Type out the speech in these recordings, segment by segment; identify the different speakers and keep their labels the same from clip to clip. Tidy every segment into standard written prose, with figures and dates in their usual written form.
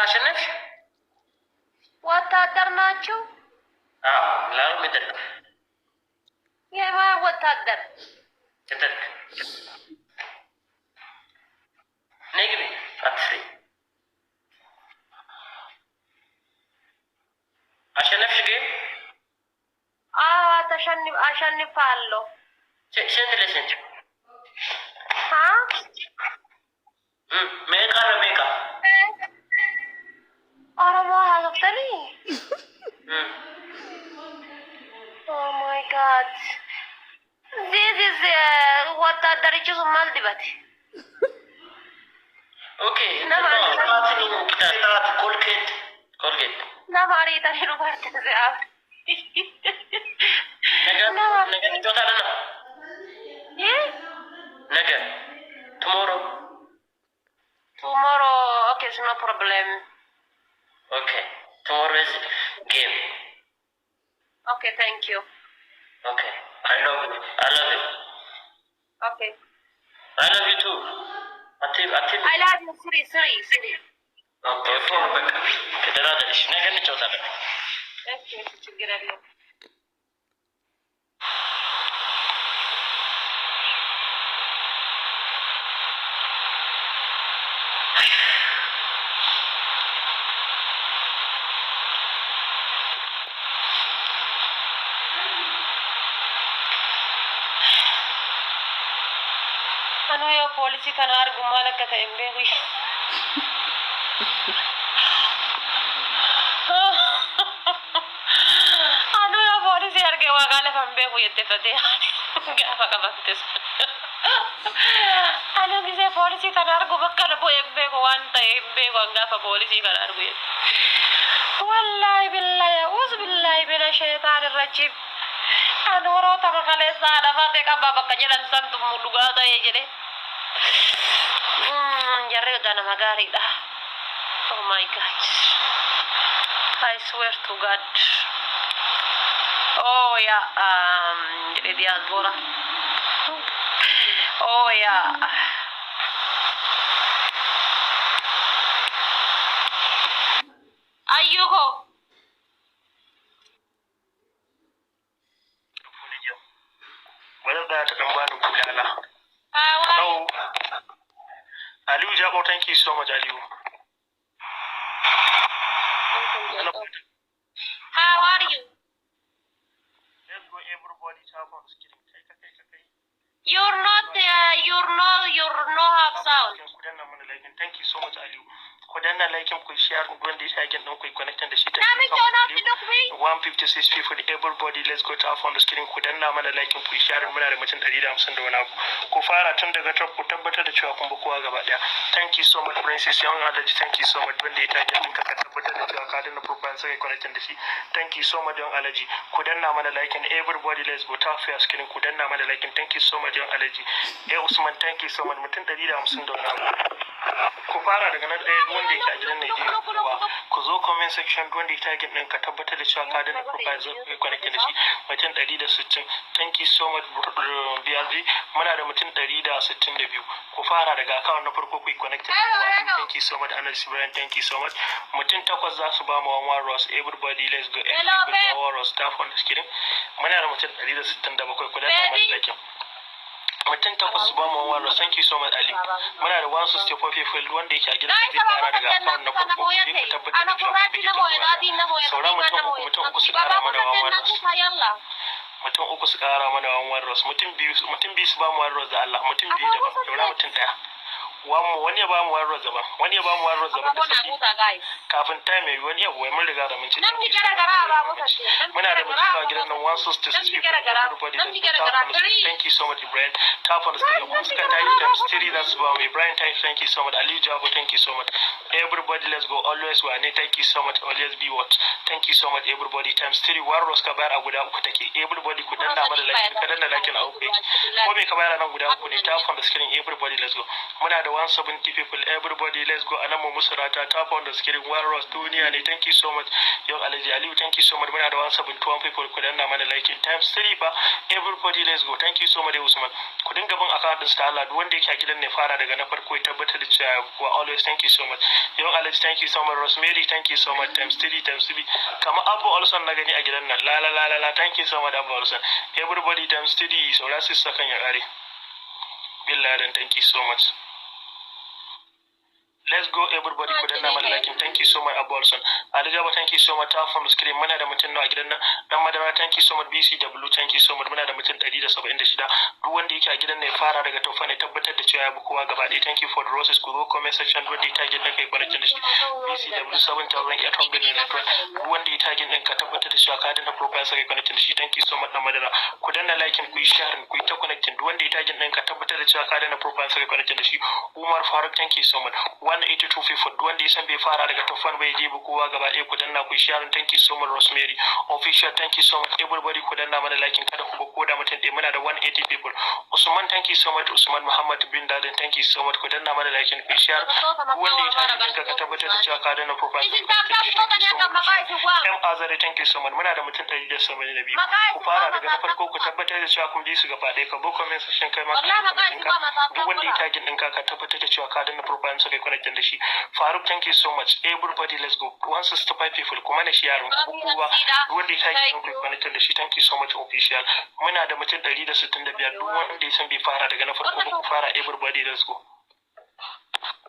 Speaker 1: አሸነፍሽ?
Speaker 2: ወታደር ናችሁ?
Speaker 1: አዎ። ላሉ ምድር
Speaker 2: የማን ወታደር?
Speaker 1: ትጥቅ ነግቢ አትፍሪ። አሸነፍሽ ግን?
Speaker 2: አዎ አሸንፋለሁ።
Speaker 1: ስንት ለስንት? ሜቃ ለሜቃ
Speaker 2: ኦሮሞ ሀገፍተኒ ኦ ማይ ጋድ ዚስ ወታደር ይችሱ ማልዲበት
Speaker 1: ኦኬ ኮልጌት
Speaker 2: ነማሪ ተሪኑ ባርት ዘአብ
Speaker 1: ነገ ትጫወታለህ ነው? ነገ ቱሞሮ
Speaker 2: ኦኬ ኖ ፕሮብሌም
Speaker 1: ኦኬ tomorrow is game.
Speaker 2: Okay, thank you.
Speaker 1: Okay, I love you.
Speaker 2: Okay.
Speaker 1: I love you too. Atil.
Speaker 2: I love you, Siri.
Speaker 1: Okay, for back. Kedara dalish. Naga ni chota la.
Speaker 2: Okay, chigera lo. Ano yung policy ka na gumalag ka tayo, Mary? Ano yung policy arge wakala pambe ko yete pati gafa ka baktes. Ano gise policy ka na gumaka na po embe ko wanta embe ko gafa policy ka na yete. Wallahi billahi uzbillahi minash shaitanir rajim. Ano ro ta makale sa da fate ka baba kanyalan santu muluga ta ye jere. Jarre udah nama gari dah. Oh my God. I swear to God. Oh ya, jadi diaspora. Oh ya. Ayo kok.
Speaker 1: Whether that Rambanu Kulala. No. Aliu Jabo, thank you so much, Aliu.
Speaker 2: How are you?
Speaker 1: Let's go everybody tap on the screen.
Speaker 2: You're not have sound.
Speaker 1: Thank you so much, Aliu. Kudanna like him, could share when this again, no quick connecting the sheet. 156 people, everybody, let's go tap on the screen. Kudanna mana like him, could share muna da mutum 150 da wani abu. Ku fara tun daga top ku tabbatar da cewa kun bi kowa gaba daya. Thank you so much, Princess Young Alaji. Thank you so much wanda ya tage din ka tabbatar da cewa ka danna profile sai connecting da shi. Thank you so much, Young Alaji. Kudanna mana like and everybody, let's go tap your screen. Kudanna mana like and thank you so much, Young Alaji. Usman, thank you so much. Mutum 150 da wani abu. Ku fara daga nan ɗaya wanda yake a gidan Najeriya kowa ku zo comment section wanda ya tagin ɗin ka tabbatar da cewa ka dana profile zo ka connect da shi mutum 160. Thank you so much BRG. Muna da mutum 162. Ku fara daga account na farko ku connect da kowa. Thank you so much Anas Ibrahim. Thank you so much. Mutum 8 za su ba mu 1 Ross. Everybody let's go. Hello Ross staff on the screen. Muna da mutum 167 ku da like mutum 8 su ba mu wani thank you so much Ali. Muna da 164 people wanda yake a gidan da zai fara daga account na farko ku tabbatar da cewa sauran mutum uku su kara mana wani mutum uku su kara mana wani ros mutum biyu su ba mu wani ros da Allah mutum biyu da saura mutum daya wani ya ba mu wani ros da kafin time yayi wani abu mun riga da mun ci muna da mutum a gidan nan 166 people. Thank you so much Ibrahim. Tap on the screen. Oscar times 3 that's about Ibrahim type. Thank you so much Ali Jabo. Thank you so much everybody. Let's go always one. Thank you so much always be what. Thank you so much everybody times 3 war Oscar bayar a guda uku take everybody ku danna mana like ka danna like na uku ko me ka bayar nan guda uku ne tap on the screen everybody let's go. Muna da 170 people. Everybody, let's go. Anamu Musarata, tap on the screen. Warros, Dunia, thank you so much. Young Alaji Aliu, thank you so much. Muna da 171 people. Kudanna mana like in times 3 ba. Everybody, let's go. Thank you so much, Usman. Ku dinga bin account din Star Allah. Wanda yake a gidan ne fara daga na farko ya tabbatar da cewa always thank you so much. Young Alaji, thank you so much. Rosemary, thank you so much. Times 3 times 3. Kama Abu Olson na gani a gidan nan. La. Thank you so much, Abu Olson. Everybody times 3. So that's it second ya kare. Billahi, thank you so much. Let's go everybody ku danna mana like. Thank you so much Abolson. Alijaba, thank you so much. Ta from screen muna da mutum a gidan nan. Dan madara, thank you so much. BCW, thank you so much. Muna da mutum 176. Duk wanda yake a gidan ne fara daga tofa ne tabbatar da cewa ya bi kowa gaba ɗaya. Thank you for the roses. Ku zo comment section wanda ya tagin nan kai kwanakin da shi. BCW 7800 ne network. Duk wanda ya tagin din ka tabbatar da cewa ka danna profile sai kai kwanakin da shi. Thank you so much dan madara. Ku danna like, ku yi share, ku yi ta connecting. Duk wanda ya tagin din ka tabbatar da cewa ka danna profile sai kai kwanakin da shi. Umar Faruk, thank you so much. 182 people. Wanda ya san bai fara daga tofan bai je kowa gaba ɗaya ku danna ku share. Thank you so much Rosemary official, thank you so much everybody. Ku danna mana like, kada ku ba ko da mutum ɗaya. Muna da 180 people. Usman, thank you so much. Usman Muhammad bin Dalin, thank you so much. Ku danna mana like ku share. Wanda ya tafi ka tabbatar da cewa ka danna profile. Azare, thank you so much. Muna da mutum 172. Ku fara daga na farko ku tabbatar da cewa kun bi su gaba ɗaya. Ka bo comment section kai ma duk wanda ya tagin ɗinka ka tabbatar da cewa ka danna profile sai kai connect da shi. Faruk, thank you so much. Everybody, let's go. 165 people. Kuma na shi yaron ku kowa wanda ya tagin ɗinku connect da shi. Thank you so much official. Muna da mutum 165. Duk wanda ya san bai fara daga na farko ba ku fara. Everybody, let's go.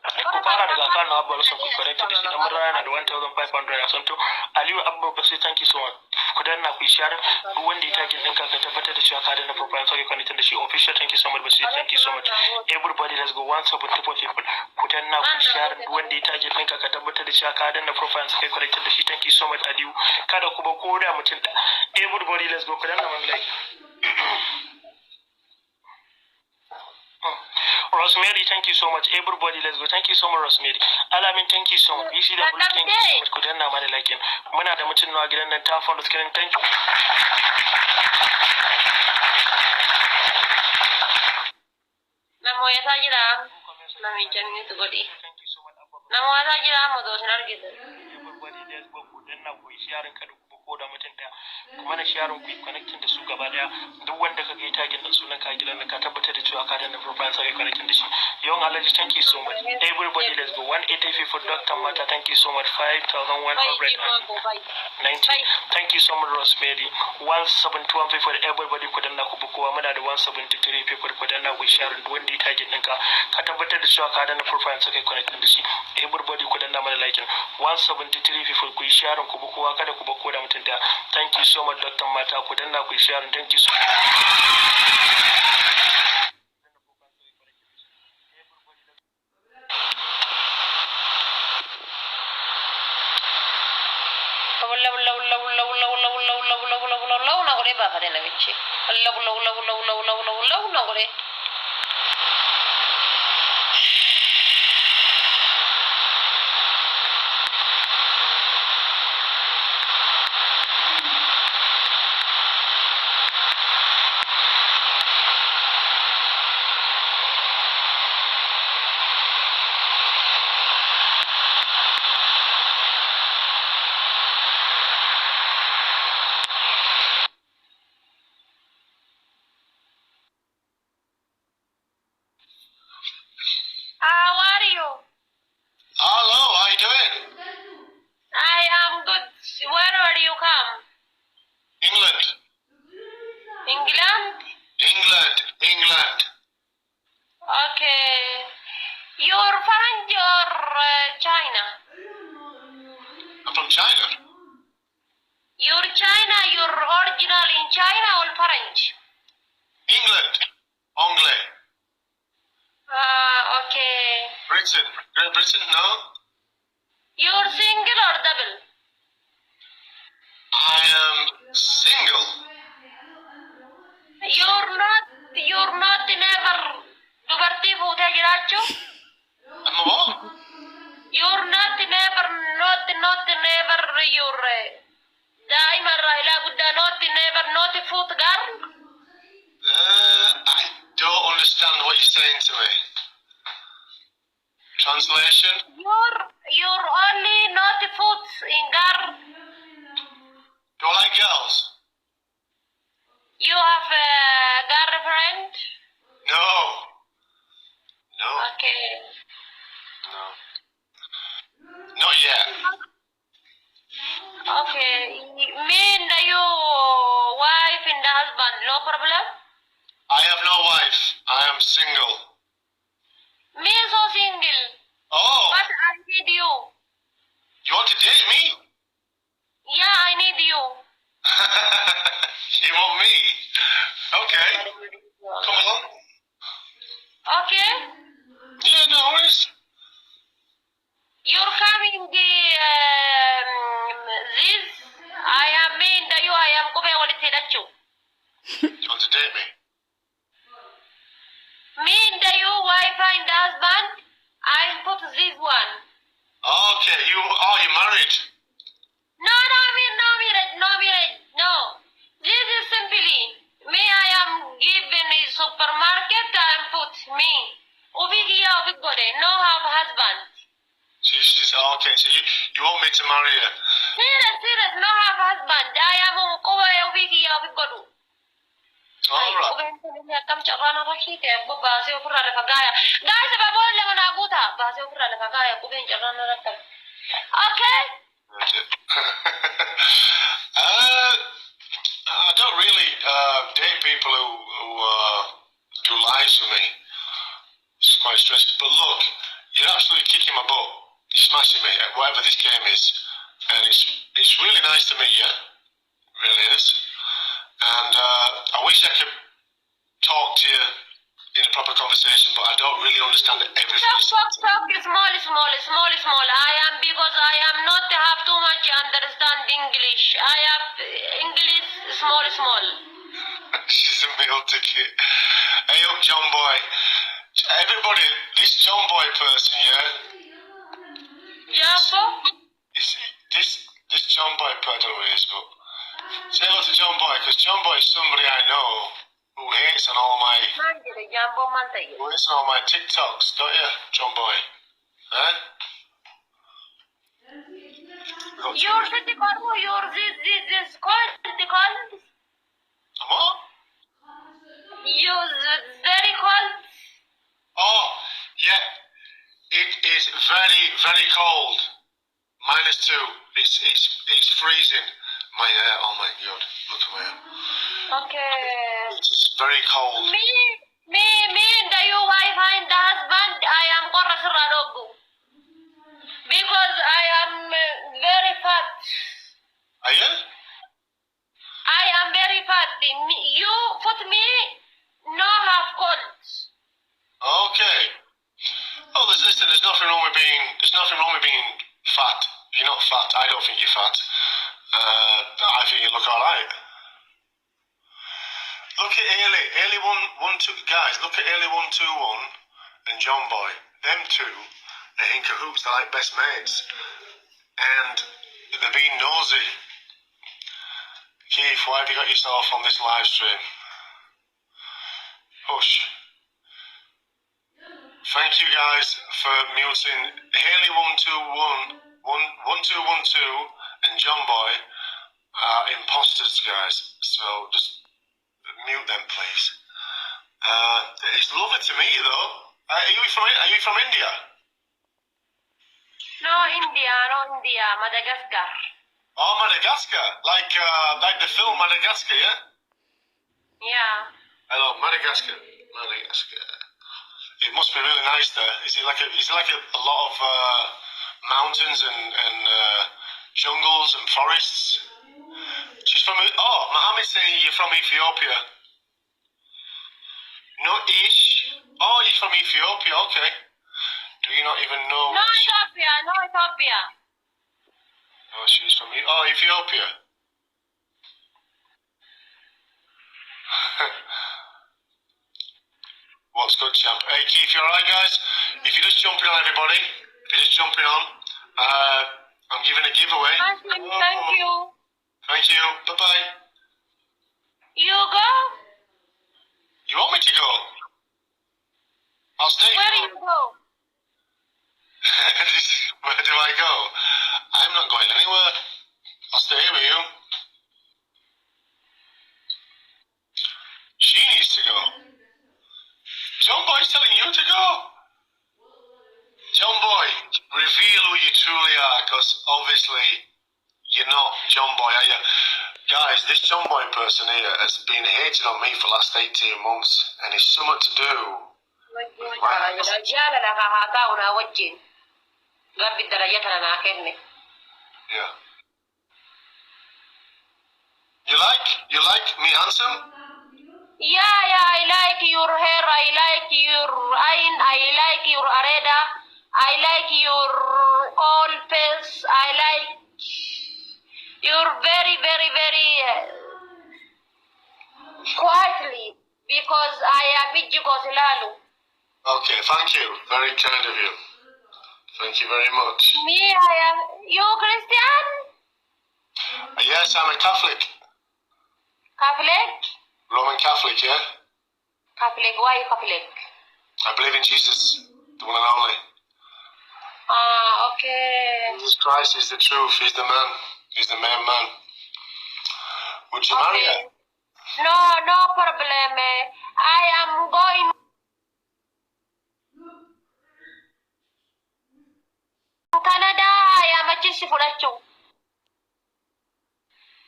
Speaker 1: Ku fara daga kan na Abba Rasul ku connect da shi. Dan mun rana da 1500 a santo. Aliyu Abba Basir, thank you so much. Ku danna ku share. Duk wanda ya tagin ɗinka ka tabbatar da cewa ka danna profile sai connect da shi. Official, thank you so much Basir, thank you so much. Everybody, let's go. 174 people. Ku danna ku share. Duk wanda ya tagin ɗinka ka tabbatar da cewa ka danna profile sai connect da shi. Thank you so much Aliyu. Kada ku ba ko da mutum. Everybody, let's go. Ku danna mana like. Rosemary, thank you so much. Everybody, let's go. Thank you so much, Rosemary. Alamin, thank you so much. BCW, thank you so much. Ku danna mana like. Muna da mutum nawa gidan nan ta from the screen. Thank you.
Speaker 2: Namo ya sajira. Nami jani itu godi. Namo ya sajira mo do sinar gitu.
Speaker 1: Everybody, let's go. Ku danna ku share ka ko da mutum daya. Kuma na share ku connecting da su gaba daya. Duk wanda ka ga tagin da sunan ka gidan ka tabbatar da cewa ka danna profile sai connecting da shi. Young Alaji, thank you so much. Everybody, let's go. 180 for Dr. Mata, thank you so much. 5,190. Thank you so much, Rosemary. 171 people. Everybody, ku danna ku bukowa. Muna da 173 people. Ku danna ku share. Wanda ya tagin ɗinka ka tabbatar da cewa ka danna profile sai connecting da shi. Everybody, ku danna mana like. 173 people. Ku share ku bukowa, kada ku bako da mutum da. Thank you so much, Dr. Mata. Ku danna ku share. Thank you so much.
Speaker 2: How are you?
Speaker 3: Hello, how you doing?
Speaker 2: I am good. Where are you come?
Speaker 3: England.
Speaker 2: England?
Speaker 3: England.
Speaker 2: Okay. You're French or China?
Speaker 3: I'm from China.
Speaker 2: You're China, you're original in China or French?
Speaker 3: England. Anglais.
Speaker 2: Okay.
Speaker 3: Britain. Great Britain, no?
Speaker 2: You're single or double?
Speaker 3: I am single.
Speaker 2: You're not never dubartii fuutee jiraachuu?
Speaker 3: I'm a what?
Speaker 2: You're not never you're daa'ima irraa ilaa guddaa not foot girl?
Speaker 3: I don't understand what you're saying to me. Translation?
Speaker 2: You're only not foot in gar.
Speaker 3: Do I like girls?
Speaker 2: You have a girlfriend?
Speaker 3: No. No.
Speaker 2: Okay.
Speaker 3: No. Not yet.
Speaker 2: Okay. Me and your wife and the husband, no problem?
Speaker 3: I have no wife. I am single.
Speaker 2: Me so single.
Speaker 3: Oh,
Speaker 2: But I need you.
Speaker 3: you want to date me?
Speaker 2: Yeah, I need you.
Speaker 3: You want me? Okay. Come on.
Speaker 2: Okay?
Speaker 3: Yeah, no worries.
Speaker 2: You're coming this. I am me and you. I am coming with you.
Speaker 3: You want to date me?
Speaker 2: Me and you, wife and husband. I put this one.
Speaker 3: Okay, you're married.
Speaker 2: No, no marriage. No. This is simply me. I am given a supermarket and put me. Over here, over there. No have husband.
Speaker 3: She's okay. So you want me to marry her?
Speaker 2: Serious. No have husband. I am over here, over there.
Speaker 3: All right.
Speaker 2: Kam cakap nak kaki ke? Bahasa Ukraina nak gaya. Guys, sebab boleh dengan aku tak? Bahasa Ukraina nak gaya. Aku ben cakap nak tak. Okay.
Speaker 3: I don't really date people who do lies with me. It's quite stressful. But look, you're absolutely kicking my butt. You're smashing me at whatever this game is, and it's really nice to meet you. It really is. And I wish I could talk to you in a proper conversation, but I don't really understand everything.
Speaker 2: Talk. Small. I am because I am not have too much understand English. I have English small.
Speaker 3: She's a meal ticket. Hey up, John Boy. Everybody, this John Boy person, yeah?
Speaker 2: Jumbo?
Speaker 3: This John Boy, I don't know who he is, but say hello to John Boy, because John Boy is somebody I know who hates on all my TikToks, don't you, John Boy? Huh?
Speaker 2: You're the call. You're this call. The call.
Speaker 3: What?
Speaker 2: You're very cold.
Speaker 3: Oh, yeah. It is very, very cold. -2. It's freezing. My hair, oh my god, look at my hair.
Speaker 2: Okay.
Speaker 3: It's very cold.
Speaker 2: Me, the you wife and the husband, I am Korasuradogu. Because I am very fat.
Speaker 3: Are you?
Speaker 2: I am very fat. You put me no have cold.
Speaker 3: Okay. Oh, there's nothing wrong with being fat. You're not fat. I don't think you're fat. I think you look alright. Look at Ailey 1-2 guys. Look at Ailey 121 and John Boy. Them two are in cahoots. They're like best mates, and they're being nosy. Keith, why have you got yourself on this live stream? Hush. Thank you guys for muting Haley 1212 and John Boy are imposters, guys. So just mute them, please. It's lovely to meet you, though. Are you from India?
Speaker 2: No India, Madagascar.
Speaker 3: Oh, Madagascar, like the film Madagascar, yeah.
Speaker 2: Yeah.
Speaker 3: Hello, Madagascar. It must be really nice there. Is it like a lot of mountains and jungles and forests? She's from. Oh, Mohammed's saying you're from Ethiopia. No, Ish. Oh, you're from Ethiopia. Okay. Do you not even know?
Speaker 2: No Ethiopia.
Speaker 3: Oh, she's from. Oh, Ethiopia. What's good, champ? Hey, Keith, you alright, guys? If you're just jumping on, everybody, I'm giving a giveaway.
Speaker 2: Thank you.
Speaker 3: Thank you. Bye-bye.
Speaker 2: You go?
Speaker 3: You want me to go? I'll stay.
Speaker 2: Where you go?
Speaker 3: Where do I go? I'm not going anywhere. I'll stay here with you. She needs to go. John Boy's telling you to go. John Boy, reveal who you truly are, because obviously you're not John Boy, are you? Guys, this John Boy person here has been hating on me for the last 18 months, and it's something to do. Yeah. You like me handsome?
Speaker 2: Yeah, I like your hair, I like your eye, I like your areda, I like your all face, I like your very, very, very quietly, because I am Bijikozilalu.
Speaker 3: Okay, thank you. Very kind of you. Thank you very much.
Speaker 2: Me, I am. You Christian?
Speaker 3: Yes, I'm a Catholic.
Speaker 2: Catholic?
Speaker 3: Roman Catholic, yeah?
Speaker 2: Catholic, why Catholic?
Speaker 3: I believe in Jesus, the one and only.
Speaker 2: Okay.
Speaker 3: Jesus Christ is the truth. He's the man. He's the main man. Would you marry her?
Speaker 2: No problem. I am going to Canada. I am a Chisifulachu.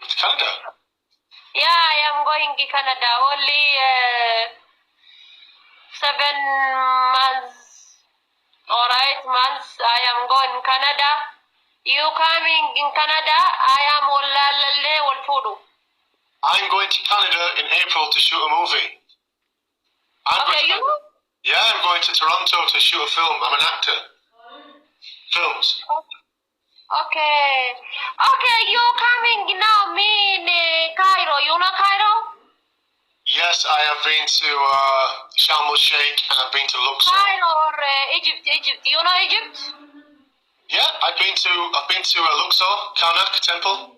Speaker 3: To Canada?
Speaker 2: Yeah, I am going to Canada. Only 7 months or 8 months. I am going to Canada. You coming in Canada? I am
Speaker 3: I'm going to Canada in April to shoot a movie. Yeah, I'm going to Toronto to shoot a film. I'm an actor. Films.
Speaker 2: Okay, you coming now, me in Cairo. You know Cairo?
Speaker 3: Yes, I have been to Sharm el Sheikh and I've been to Luxor.
Speaker 2: Cairo or Egypt. You know Egypt?
Speaker 3: Yeah, I've been to Luxor, Karnak Temple.